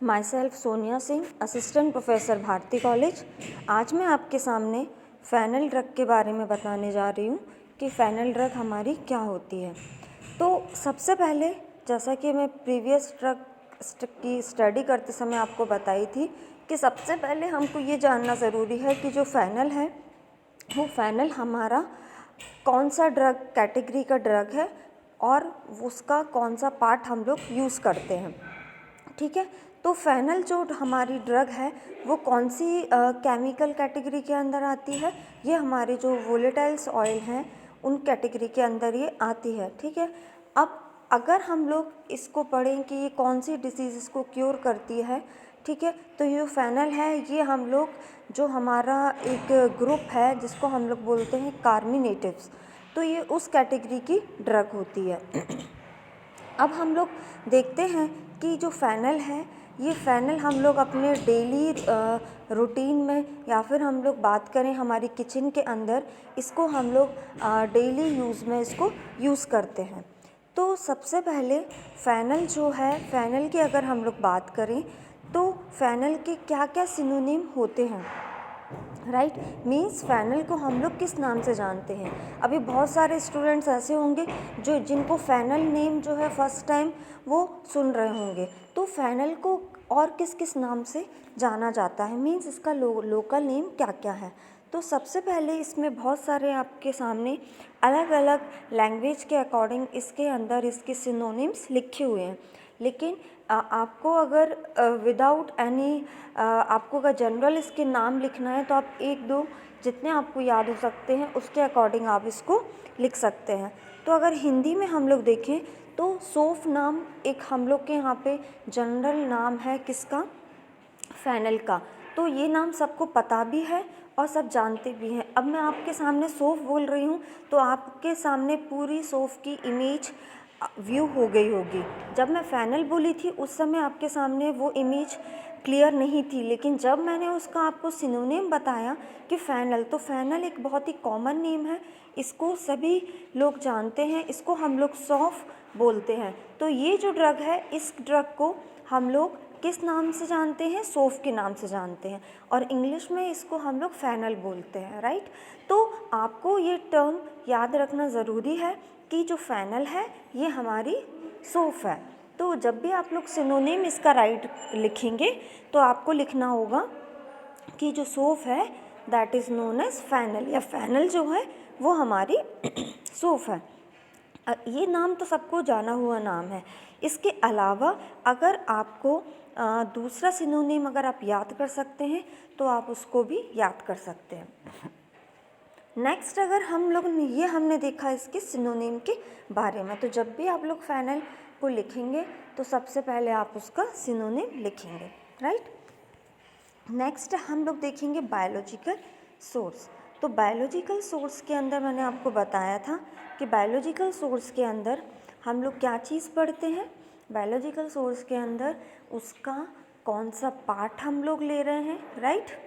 My self Sonia Singh, assistant professor Bharati college. आज मैं आपके सामने फ़ेनल ड्रग के बारे में बताने जा रही हूँ कि फ़ेनल ड्रग हमारी क्या होती है। तो सबसे पहले, जैसा कि मैं प्रीवियस ड्रग की स्टडी करते समय आपको बताई थी कि सबसे पहले हमको ये जानना ज़रूरी है कि जो फ़ेनल है वो फ़ेनल हमारा कौन सा ड्रग कैटेगरी का ड्रग है और उसका कौन सा पार्ट हम लोग यूज़ करते हैं। ठीक है, तो फ़ेनल जो हमारी ड्रग है वो कौन सी केमिकल कैटेगरी के अंदर आती है। ये हमारे जो वोलेटाइल्स ऑयल हैं उन कैटेगरी के अंदर ये आती है। ठीक है, अब अगर हम लोग इसको पढ़ें कि ये कौन सी डिसीज़ को क्योर करती है, ठीक है, तो ये फ़ेनल है, ये हम लोग जो हमारा एक ग्रुप है जिसको हम लोग बोलते हैं कार्मिनेटिव्स, तो ये उस कैटेगरी की ड्रग होती है। अब हम लोग देखते हैं कि जो फ़ेनल है, ये फ़ेनल हम लोग अपने डेली रूटीन में या फिर हम लोग बात करें हमारी किचन के अंदर, इसको हम लोग डेली यूज़ में इसको यूज़ करते हैं। तो सबसे पहले फ़ेनल जो है, फ़ेनल की अगर हम लोग बात करें तो फ़ेनल के क्या क्या सिनोनिम होते हैं, राइट। मीन्स फ़ेनल को हम लोग किस नाम से जानते हैं। अभी बहुत सारे स्टूडेंट्स ऐसे होंगे जो जिनको फ़ेनल नेम जो है फर्स्ट टाइम वो सुन रहे होंगे। तो फ़ेनल को और किस किस नाम से जाना जाता है, मीन्स इसका लोकल नेम क्या क्या है। तो सबसे पहले इसमें बहुत सारे आपके सामने अलग अलग लैंग्वेज के अकॉर्डिंग इसके अंदर इसके सिनोनिम्स लिखे हुए हैं। लेकिन आपको अगर विदाउट एनी आपको अगर जनरल इसके नाम लिखना है तो आप एक दो जितने आपको याद हो सकते हैं उसके अकॉर्डिंग आप इसको लिख सकते हैं। तो अगर हिंदी में हम लोग देखें तो सौंफ नाम एक हम लोग के यहाँ पे जनरल नाम है किसका, फ़ेनल का। तो ये नाम सबको पता भी है और सब जानते भी हैं। अब मैं आपके सामने सौंफ बोल रही हूँ तो आपके सामने पूरी सौंफ की इमेज व्यू हो गई होगी। जब मैं फ़ेनल बोली थी उस समय आपके सामने वो इमेज क्लियर नहीं थी, लेकिन जब मैंने उसका आपको सिनोनिम बताया कि फ़ेनल, तो फ़ेनल एक बहुत ही कॉमन नेम है, इसको सभी लोग जानते हैं, इसको हम लोग सौंफ बोलते हैं। तो ये जो ड्रग है, इस ड्रग को हम लोग किस नाम से जानते हैं, सौंफ के नाम से जानते हैं, और इंग्लिश में इसको हम लोग फ़ेनल बोलते हैं, राइट। तो आपको ये टर्म याद रखना ज़रूरी है कि जो फ़ेनल है ये हमारी सौंफ है। तो जब भी आप लोग सिनोनिम इसका राइट लिखेंगे तो आपको लिखना होगा कि जो सौंफ है दैट इज़ नोन एज फ़ेनल, या फ़ेनल जो है वो हमारी सौंफ है। ये नाम तो सबको जाना हुआ नाम है। इसके अलावा अगर आपको दूसरा सिनोनिम अगर आप याद कर सकते हैं तो आप उसको भी याद कर सकते हैं। नेक्स्ट, अगर हम लोग ये हमने देखा इसके सिनोनिम के बारे में, तो जब भी आप लोग फ़ेनल को लिखेंगे तो सबसे पहले आप उसका सिनोनिम लिखेंगे, राइट। नेक्स्ट हम लोग देखेंगे बायोलॉजिकल सोर्स। तो बायोलॉजिकल सोर्स के अंदर मैंने आपको बताया था कि बायोलॉजिकल सोर्स के अंदर हम लोग क्या चीज़ पढ़ते हैं। बायोलॉजिकल सोर्स के अंदर उसका कौन सा पार्ट हम लोग ले रहे हैं, राइट।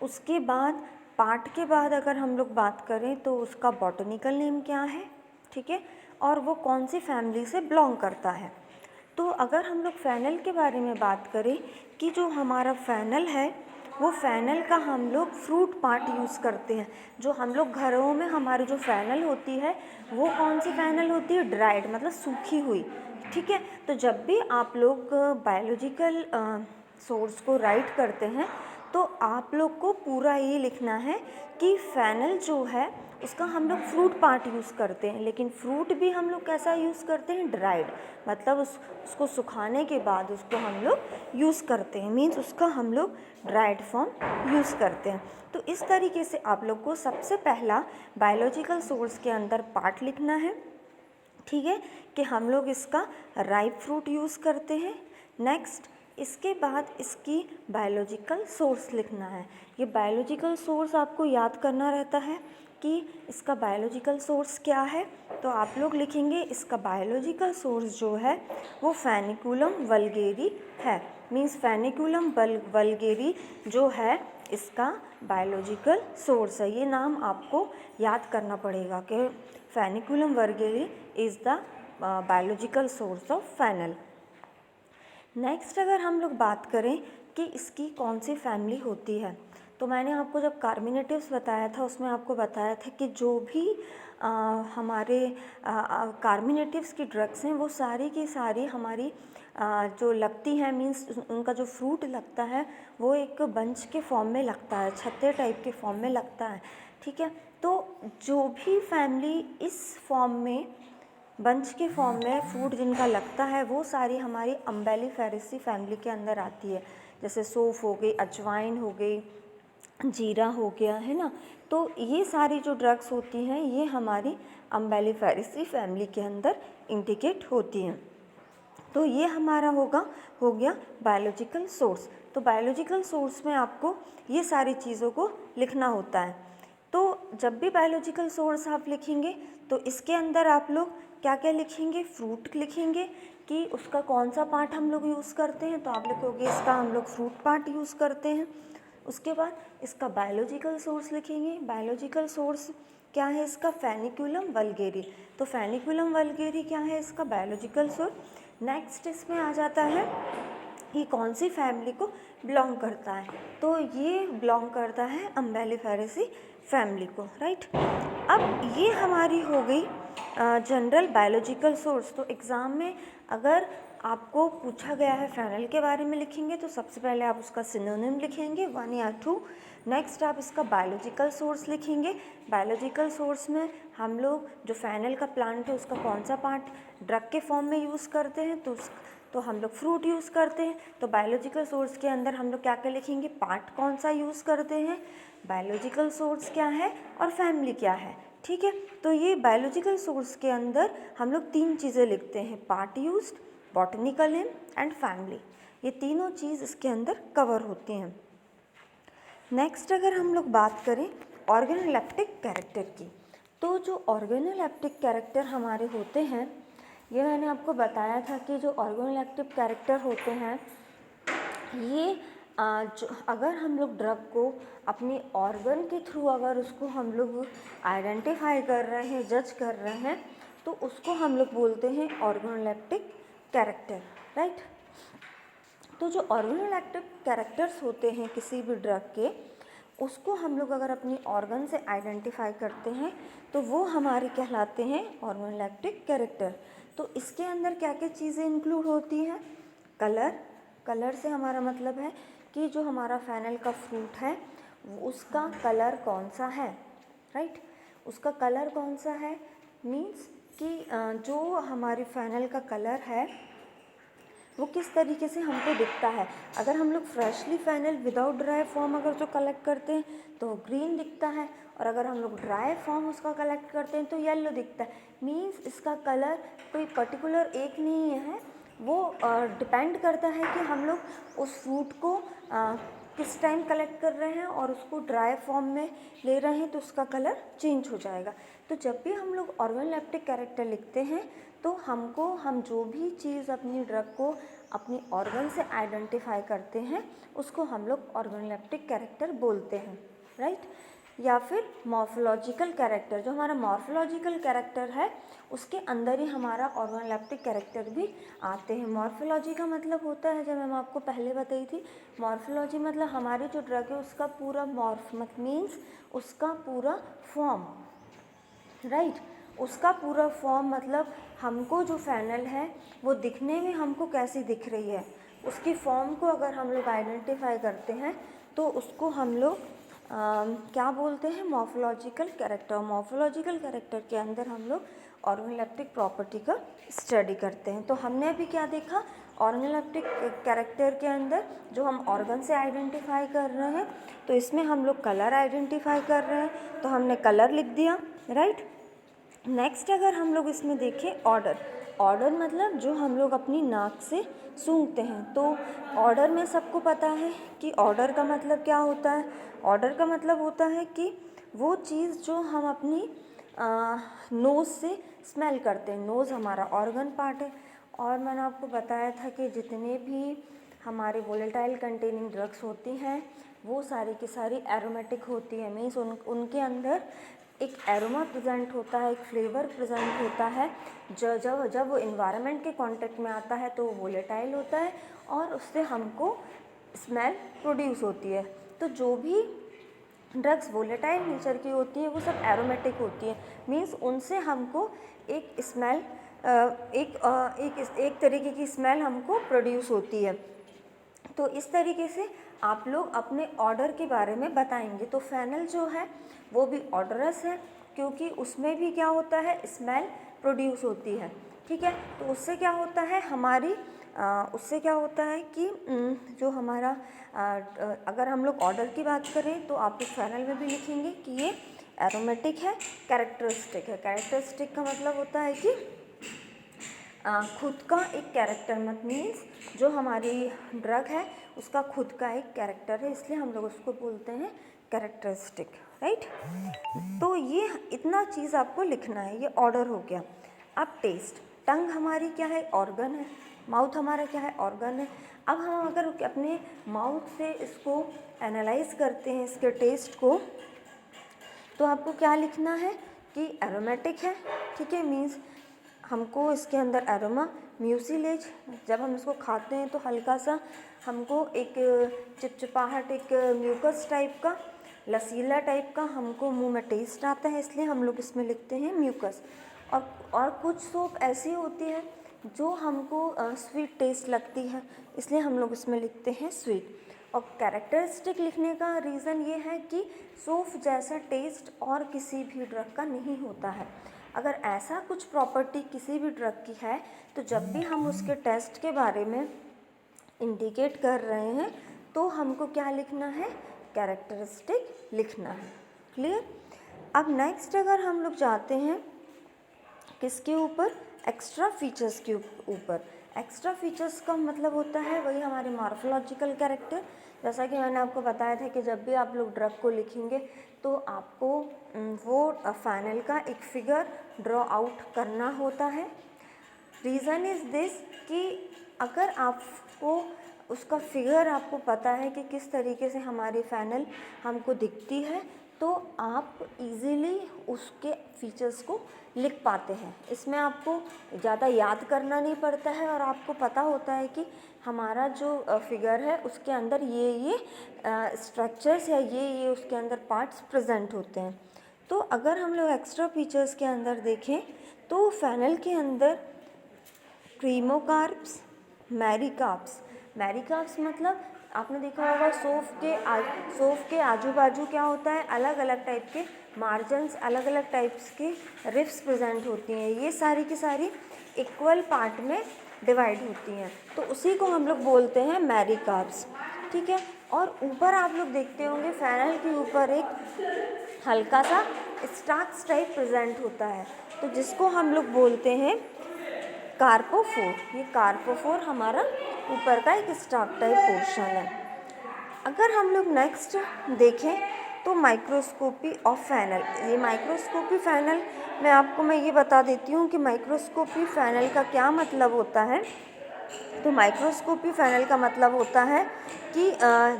उसके बाद पार्ट के बाद अगर हम लोग बात करें तो उसका बॉटनिकल नेम क्या है, ठीक है, और वो कौन सी फैमिली से बिलोंग करता है। तो अगर हम लोग फ़ेनल के बारे में बात करें कि जो हमारा फ़ेनल है वो फ़ेनल का हम लोग फ्रूट पार्ट यूज़ करते हैं। जो हम लोग घरों में हमारी जो फ़ेनल होती है वो कौन सी फ़ेनल होती है, ड्राइड, मतलब सूखी हुई, ठीक है। तो जब भी आप लोग बायोलॉजिकल सोर्स को राइट करते हैं तो आप लोग को पूरा ये लिखना है कि फ़ेनल जो है उसका हम लोग फ्रूट पार्ट यूज़ करते हैं, लेकिन फ्रूट भी हम लोग कैसा यूज़ करते हैं, ड्राइड, मतलब उसको सुखाने के बाद उसको हम लोग यूज़ करते हैं, मीन्स उसका हम लोग ड्राइड फॉर्म यूज़ करते हैं। तो इस तरीके से आप लोग को सबसे पहला बायोलॉजिकल सोर्स के अंदर पार्ट लिखना है, ठीक है, कि हम लोग इसका राइप फ्रूट यूज़ करते हैं। नेक्स्ट, इसके बाद इसकी बायोलॉजिकल सोर्स लिखना है। ये बायोलॉजिकल सोर्स आपको याद करना रहता है कि इसका बायोलॉजिकल सोर्स क्या है। तो आप लोग लिखेंगे इसका बायोलॉजिकल सोर्स जो है वो फेनिकुलम वल्गेरी है, मीन्स फेनिकुलम वल्गेरी जो है इसका बायोलॉजिकल सोर्स है। ये नाम आपको याद करना पड़ेगा कि Foeniculum vulgare is the biological source of fennel. Next अगर हम लोग बात करें कि इसकी कौन सी फैमिली होती है, तो मैंने आपको जब कार्मिनेटिव्स बताया था उसमें आपको बताया था कि जो भी हमारे कार्मिनेटिव्स की ड्रग्स हैं वो सारी की सारी हमारी जो लगती हैं, मीन्स उनका जो फ्रूट लगता है वो एक बंच के फॉर्म में लगता है, छत्ते टाइप के फॉर्म में लगता है, ठीक है। तो जो भी फैमिली इस फॉर्म में, बंच के फॉर्म में फ्रूट जिनका लगता है, वो सारी हमारी अम्बेलिफेरेसी फैमिली के अंदर आती है। जैसे सौंफ हो गई, अजवाइन हो गई, जीरा हो गया, है ना। तो ये सारी जो ड्रग्स होती हैं ये हमारी अम्बेलिफेरेसी फैमिली के अंदर इंडिकेट होती हैं। तो ये हमारा हो गया बायोलॉजिकल सोर्स। तो बायोलॉजिकल सोर्स में आपको ये सारी चीज़ों को लिखना होता है। तो जब भी बायोलॉजिकल सोर्स आप लिखेंगे तो इसके अंदर आप लोग क्या क्या लिखेंगे, फ्रूट लिखेंगे कि उसका कौन सा पार्ट हम लोग यूज़ करते हैं, तो आप लिखोगे इसका हम लोग फ्रूट पार्ट यूज़ करते हैं। उसके बाद इसका बायोलॉजिकल सोर्स लिखेंगे। बायोलॉजिकल सोर्स क्या है इसका, फेनिकुलम वल्गेरी। तो फेनिकुलम वल्गेरी क्या है इसका बायोलॉजिकल सोर्स। नेक्स्ट इसमें आ जाता है कि कौन सी फैमिली को बिलोंग करता है, तो ये बिलोंग करता है अम्बेलिफेरेसी फैमिली को, राइट। अब ये हमारी हो गई जनरल बायोलॉजिकल सोर्स। तो एग्ज़ाम में अगर आपको पूछा गया है फेनल के बारे में लिखेंगे तो सबसे पहले आप उसका सिनोनिम लिखेंगे 1 या 2। नेक्स्ट आप इसका बायोलॉजिकल सोर्स लिखेंगे। बायोलॉजिकल सोर्स में हम लोग जो फेनल का प्लांट है उसका कौन सा पार्ट ड्रग के फॉर्म में यूज़ करते हैं, तो हम लोग फ्रूट यूज़ करते हैं। तो बायोलॉजिकल सोर्स के अंदर हम लोग क्या क्या लिखेंगे, पार्ट कौन सा यूज़ करते हैं, बायोलॉजिकल सोर्स क्या है और फैमिली क्या है, ठीक है। तो ये बायोलॉजिकल सोर्स के अंदर हम लोग 3 चीज़ें लिखते हैं, part used, botanical name and family. ये तीनों चीज़ इसके अंदर कवर होती हैं। नेक्स्ट अगर हम लोग बात करें ऑर्गेनोलेप्टिक कैरेक्टर की, तो जो ऑर्गेनोलेप्टिक कैरेक्टर हमारे होते हैं, ये मैंने आपको बताया था कि जो ऑर्गेनोलेप्टिक कैरेक्टर होते हैं ये जो अगर हम लोग ड्रग को अपनी ऑर्गन के थ्रू अगर उसको हम लोग आइडेंटिफाई कर रहे हैं, जज कर रहे हैं, तो उसको हम लोग बोलते हैं ऑर्गेनोलेप्टिक कैरेक्टर, राइट। तो जो ऑर्गेनोलेप्टिक कैरेक्टर्स होते हैं किसी भी ड्रग के, उसको हम लोग अगर अपनी ऑर्गन से आइडेंटिफाई करते हैं तो वो हमारे कहलाते हैं ऑर्गेनोलेप्टिक कैरेक्टर। तो इसके अंदर क्या क्या चीज़ें इंक्लूड होती हैं, कलर से हमारा मतलब है कि जो हमारा फेनल का फ्रूट है उसका कलर कौन सा है, राइट। उसका कलर कौन सा है मीन्स कि जो हमारी फेनल का कलर है वो किस तरीके से हमको दिखता है। अगर हम लोग freshly fennel without dry form अगर जो कलेक्ट करते हैं तो ग्रीन दिखता है, और अगर हम लोग ड्राई फॉर्म उसका कलेक्ट करते हैं तो येलो दिखता है। मीन्स इसका कलर कोई पर्टिकुलर एक नहीं है, वो डिपेंड करता है कि हम लोग उस फ्रूट को किस टाइम कलेक्ट कर रहे हैं और उसको ड्राई फॉर्म में ले रहे हैं तो उसका कलर चेंज हो जाएगा। तो जब भी हम लोग ऑर्गेनोलेप्टिक कैरेक्टर लिखते हैं तो हम जो भी चीज़ अपनी ड्रग को अपनी ऑर्गन से आइडेंटिफाई करते हैं उसको हम लोग ऑर्गेनोलेप्टिक कैरेक्टर बोलते हैं, राइट। या फिर मॉर्फोलॉजिकल कैरेक्टर, जो हमारा मॉर्फोलॉजिकल कैरेक्टर है उसके अंदर ही हमारा ऑर्गेनोलेप्टिक कैरेक्टर भी आते हैं। मॉर्फोलॉजी का मतलब होता है, जब मैं आपको पहले बताई थी, मॉर्फोलॉजी मतलब हमारी जो ड्रग है उसका पूरा मॉर्फ मीन्स उसका पूरा फॉर्म, राइट। उसका पूरा फॉर्म मतलब हमको जो फेनल है वो दिखने में हमको कैसी दिख रही है, उसकी फॉर्म को अगर हम लोग आइडेंटिफाई करते हैं तो उसको हम लोग क्या बोलते हैं, मॉर्फोलॉजिकल कैरेक्टर। मॉर्फोलॉजिकल कैरेक्टर के अंदर हम लोग ऑर्गेनोलेप्टिक प्रॉपर्टी का स्टडी करते हैं। तो हमने अभी क्या देखा, ऑर्गेनोलेप्टिक कैरेक्टर के अंदर जो हम ऑर्गन से आइडेंटिफाई कर रहे हैं, तो इसमें हम लोग कलर आइडेंटिफाई कर रहे हैं तो हमने कलर लिख दिया, राइट। नेक्स्ट अगर हम लोग इसमें देखें ऑर्डर मतलब जो हम लोग अपनी नाक से सूंघते हैं, तो ऑर्डर में सबको पता है कि ऑर्डर का मतलब क्या होता है। ऑर्डर का मतलब होता है कि वो चीज़ जो हम अपनी नोज़ से स्मेल करते हैं। नोज़ हमारा ऑर्गन पार्ट है, और मैंने आपको बताया था कि जितने भी हमारे वोलेटाइल कंटेनिंग ड्रग्स होती हैं वो सारी की सारी एरोमेटिक होती है, मीन्स उनके अंदर एक एरोमा प्रेजेंट होता है, एक फ्लेवर प्रेजेंट होता है। जब वो इन्वायरमेंट के कांटेक्ट में आता है तो वो वोलेटाइल होता है और उससे हमको स्मेल प्रोड्यूस होती है। तो जो भी ड्रग्स वोलेटाइल नेचर की होती है वो सब एरोमेटिक होती है, मीन्स उनसे हमको एक स्मेल एक तरीके की स्मेल हमको प्रोड्यूस होती है। तो इस तरीके से आप लोग अपने ऑर्डर के बारे में बताएंगे। तो फेनल जो है वो भी ऑर्डरस है क्योंकि उसमें भी क्या होता है, स्मेल प्रोड्यूस होती है। ठीक है, तो उससे क्या होता है कि जो हमारा अगर हम लोग ऑर्डर की बात करें तो आप लोग फेनल में भी लिखेंगे कि ये एरोमेटिक है, कैरेक्टरिस्टिक है। कैरेक्टरिस्टिक का मतलब होता है कि खुद का एक कैरेक्टर, मत मीन्स जो हमारी ड्रग है उसका खुद का एक कैरेक्टर है, इसलिए हम लोग उसको बोलते हैं कैरेक्टरिस्टिक, राइट। तो ये इतना चीज़ आपको लिखना है, ये ऑर्डर हो गया। अब टेस्ट, टंग हमारी क्या है, ऑर्गन है। माउथ हमारा क्या है, ऑर्गन है। अब हम अगर अपने माउथ से इसको एनालाइज करते हैं, इसके टेस्ट को, तो आपको क्या लिखना है कि एरोमेटिक है। ठीक है, मीन्स हमको इसके अंदर एरोमा, म्यूसिलेज, जब हम इसको खाते हैं तो हल्का सा हमको एक चिपचिपाहट, एक म्यूकस टाइप का, लसीला टाइप का हमको मुंह में टेस्ट आता है, इसलिए हम लोग इसमें लिखते हैं म्यूकस। और कुछ सोप ऐसी होती है जो हमको स्वीट टेस्ट लगती है, इसलिए हम लोग इसमें लिखते हैं स्वीट। और कैरेक्टरिस्टिक लिखने का रीज़न ये है कि सोप जैसा टेस्ट और किसी भी ड्रग का नहीं होता है। अगर ऐसा कुछ प्रॉपर्टी किसी भी ड्रग की है तो जब भी हम उसके टेस्ट के बारे में इंडिकेट कर रहे हैं तो हमको क्या लिखना है, कैरेक्टरिस्टिक लिखना है। क्लियर। अब नेक्स्ट अगर हम लोग जाते हैं किसके ऊपर, एक्स्ट्रा फीचर्स के ऊपर। एक्स्ट्रा फीचर्स का मतलब होता है वही हमारे मॉर्फोलॉजिकल कैरेक्टर। जैसा कि मैंने आपको बताया था कि जब भी आप लोग ड्रग को लिखेंगे तो आपको वो फेनल का एक फिगर ड्रॉ आउट करना होता है। रीज़न इज़ दिस कि अगर आपको उसका फिगर आपको पता है कि किस तरीके से हमारी फेनल हमको दिखती है तो आप इजीली उसके फीचर्स को लिख पाते हैं। इसमें आपको ज़्यादा याद करना नहीं पड़ता है और आपको पता होता है कि हमारा जो फिगर है उसके अंदर ये स्ट्रक्चर्स या ये उसके अंदर पार्ट्स प्रेजेंट होते हैं। तो अगर हम लोग एक्स्ट्रा फीचर्स के अंदर देखें तो फेनल के अंदर क्रीमोकार्प्स, मैरीकार्प्स मतलब आपने देखा होगा सोफ के आजू बाजू क्या होता है, अलग अलग टाइप के मार्जिन्स, अलग अलग टाइप्स के रिफ्स प्रेजेंट होती हैं। ये सारी की सारी इक्वल पार्ट में डिवाइड होती हैं, तो उसी को हम लोग बोलते हैं मैरीकार्प्स। ठीक है, और ऊपर आप लोग देखते होंगे फेनल के ऊपर एक हल्का सा स्टार्च टाइप प्रेजेंट होता है, तो जिसको हम लोग बोलते हैं कार्पोफोर। ये कार्पोफोर हमारा ऊपर का एक स्टार्च टाइप पोर्शन है। अगर हम लोग नेक्स्ट देखें तो माइक्रोस्कोपी ऑफ फेनल। ये माइक्रोस्कोपी फेनल मैं ये बता देती हूँ कि माइक्रोस्कोपी फेनल का क्या मतलब होता है। तो माइक्रोस्कोपी फेनल का मतलब होता है कि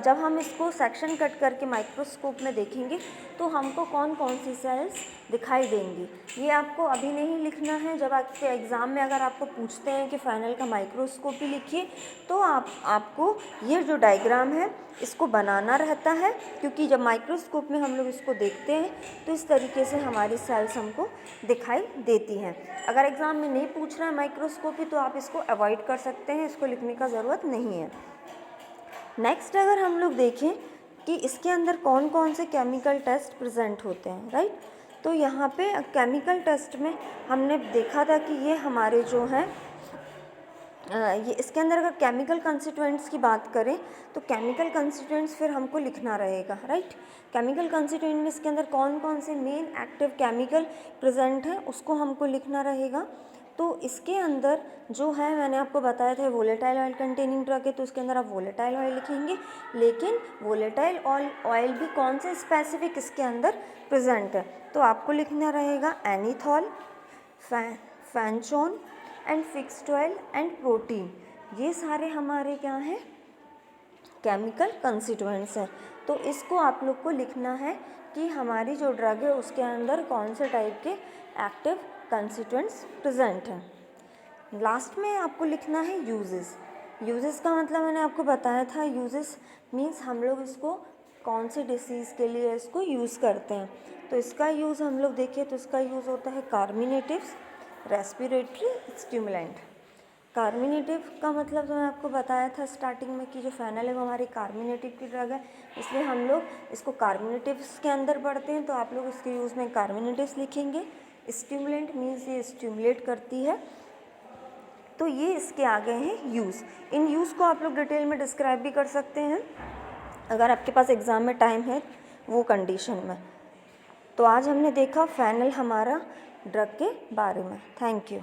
जब हम इसको सेक्शन कट करके माइक्रोस्कोप में देखेंगे तो हमको कौन कौन सी सेल्स दिखाई देंगी। ये आपको अभी नहीं लिखना है, जब आपके एग्ज़ाम में अगर आपको पूछते हैं कि फेनल का माइक्रोस्कोपी लिखिए तो आपको ये जो डायग्राम है इसको बनाना रहता है, क्योंकि जब माइक्रोस्कोप में हम लोग इसको देखते हैं तो इस तरीके से हमारी सेल्स हमको दिखाई देती हैं। अगर एग्ज़ाम में नहीं पूछ रहा है माइक्रोस्कोपी तो आप इसको अवॉइड कर सकते हैं, इसको लिखने का ज़रूरत नहीं है। नेक्स्ट अगर हम लोग देखें कि इसके अंदर कौन कौन से केमिकल टेस्ट प्रेजेंट होते हैं, राइट। तो यहाँ पे केमिकल टेस्ट में हमने देखा था कि ये हमारे जो हैं ये इसके अंदर अगर केमिकल कंस्टिट्यूएंट्स की बात करें तो केमिकल कंस्टिट्यूएंट्स फिर हमको लिखना रहेगा, राइट। केमिकल कंस्टिट्यूएंट में इसके अंदर कौन कौन से मेन एक्टिव केमिकल प्रेजेंट हैं उसको हमको लिखना रहेगा। तो इसके अंदर जो है मैंने आपको बताया था वोलेटाइल ऑयल कंटेनिंग ड्रग है, तो इसके अंदर आप वोलेटाइल ऑयल लिखेंगे, लेकिन वोलेटाइल ऑयल भी कौन से स्पेसिफिक इसके अंदर प्रेजेंट है। तो आपको लिखना रहेगा anethole, fenchone and fixed oil and protein. ये सारे हमारे क्या हैं, केमिकल कंस्टिट्यूएंट्स हैं। तो तो इसको आप लोग को लिखना है कि हमारी जो ड्रग है उसके अंदर कौन से टाइप के एक्टिव कंस्टिट्यूएंट्स प्रेजेंट हैं। लास्ट में आपको लिखना है यूजेस। यूजेस का मतलब मैंने आपको बताया था, यूजेस मीन्स हम लोग इसको कौन सी डिसीज़ के लिए इसको यूज़ करते हैं। तो इसका यूज़ हम लोग देखें तो इसका यूज़ होता है कार्मिनेटिव्स, रेस्पिरेटरी स्टिमुलेंट। कार्मिनेटिव का मतलब जो मैं आपको बताया था स्टार्टिंग में कि जो फेनल है वो हमारी कार्मिनेटिव की ड्रग है, इसलिए हम लोग इसको कार्मिनेटिव्स के अंदर पढ़ते हैं, तो आप लोग इसके यूज़ में कार्मिनेटिव्स लिखेंगे। स्टिमुलेंट मीन्स ये स्टिमुलेट करती है, तो ये इसके आगे हैं यूज़। इन यूज़ को आप लोग डिटेल में डिस्क्राइब भी कर सकते हैं अगर आपके पास एग्ज़ाम में टाइम है वो कंडीशन में। तो आज हमने देखा फेनल हमारा ड्रग के बारे में। Thank you.